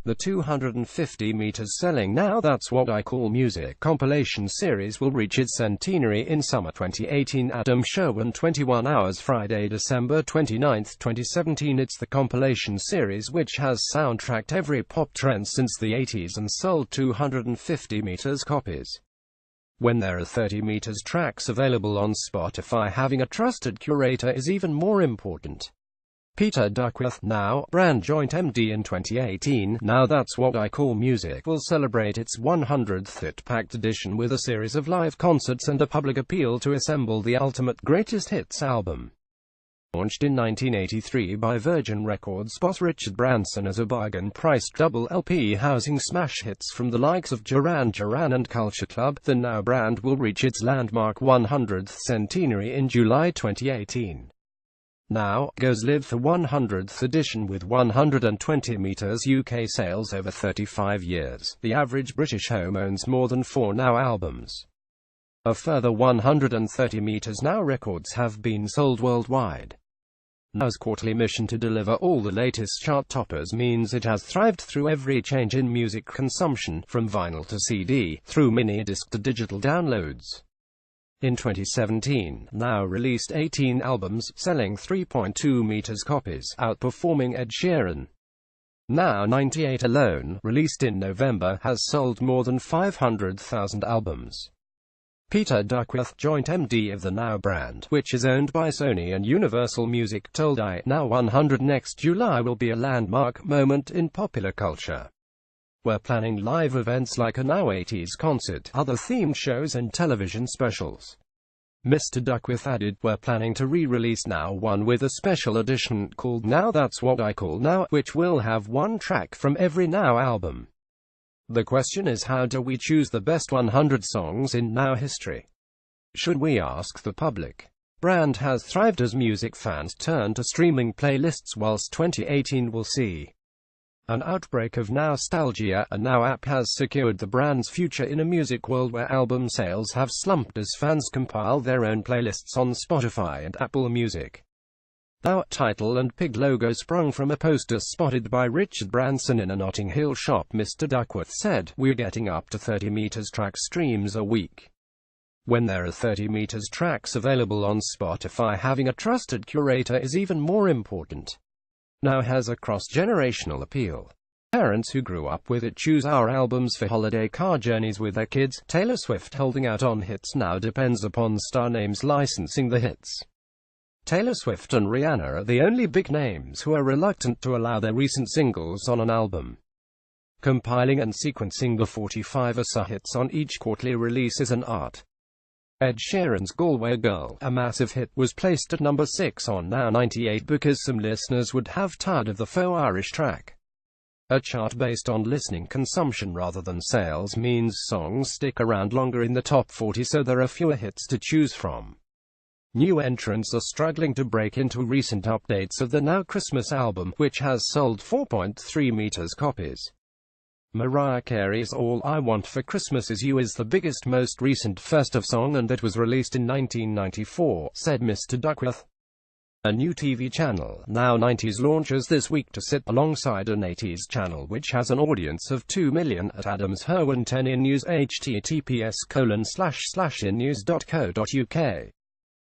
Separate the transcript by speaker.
Speaker 1: The 250 meters selling Now That's What I Call Music compilation series will reach its centenary in summer 2018. Adam Sherwin, 21 Hours, Friday, December 29, 2017. It's the compilation series which has soundtracked every pop trend since the 80s and sold 250 meters copies. When there are 30 meters tracks available on Spotify, having a trusted curator is even more important. Peter Duckworth, Now brand joint MD in 2018. Now That's What I Call Music will celebrate its 100th hit-packed edition with a series of live concerts and a public appeal to assemble the ultimate greatest hits album. Launched in 1983 by Virgin Records boss Richard Branson as a bargain-priced double LP housing smash hits from the likes of Duran Duran and Culture Club, the Now brand will reach its landmark 100th centenary in July 2018. Now goes live for 100th edition with 120 meters UK sales over 35 years. The average British home owns more than 4 Now albums. A further 130 meters Now records have been sold worldwide. Now's quarterly mission to deliver all the latest chart toppers means it has thrived through every change in music consumption, from vinyl to CD, through mini-disc to digital downloads. In 2017, Now released 18 albums, selling 3.2 meters copies, outperforming Ed Sheeran. Now 98 alone, released in November, has sold more than 500,000 albums. Peter Duckworth, joint MD of the Now brand, which is owned by Sony and Universal Music, told Now 100 next July will be a landmark moment in popular culture. We're planning live events like a Now 80s concert, other themed shows and television specials. Mr. Duckworth added, we're planning to re-release Now 1 with a special edition called Now That's What I Call Now, which will have one track from every Now album. The question is, how do we choose the best 100 songs in Now history? Should we ask the public? Brand has thrived as music fans turn to streaming playlists, whilst 2018 will see an outbreak of nostalgia. A Now app has secured the brand's future in a music world where album sales have slumped as fans compile their own playlists on Spotify and Apple Music. Now title and pig logo sprung from a poster spotted by Richard Branson in a Notting Hill shop. Mr. Duckworth said, we're getting up to 30 meters track streams a week. When there are 30 meters tracks available on Spotify, having a trusted curator is even more important. Now has a cross-generational appeal. Parents who grew up with it choose our albums for holiday car journeys with their kids. Taylor Swift holding out on hits now depends upon star names licensing the hits. Taylor Swift and Rihanna are the only big names who are reluctant to allow their recent singles on an album. Compiling and sequencing the 45 or so hits on each quarterly release is an art. Ed Sheeran's Galway Girl, a massive hit, was placed at number 6 on Now 98 because some listeners would have tired of the faux Irish track. A chart based on listening consumption rather than sales means songs stick around longer in the top 40, so there are fewer hits to choose from. New entrants are struggling to break into. Recent updates of the Now Christmas album, which has sold 4.3 meters copies. Mariah Carey's All I Want for Christmas Is You is the biggest, most recent festive song, and it was released in 1994, said Mr. Duckworth. A new TV channel, Now 90s, launches this week to sit alongside an 80s channel which has an audience of 2 million. At Adams Herwin 10 in News, https://innews.co.uk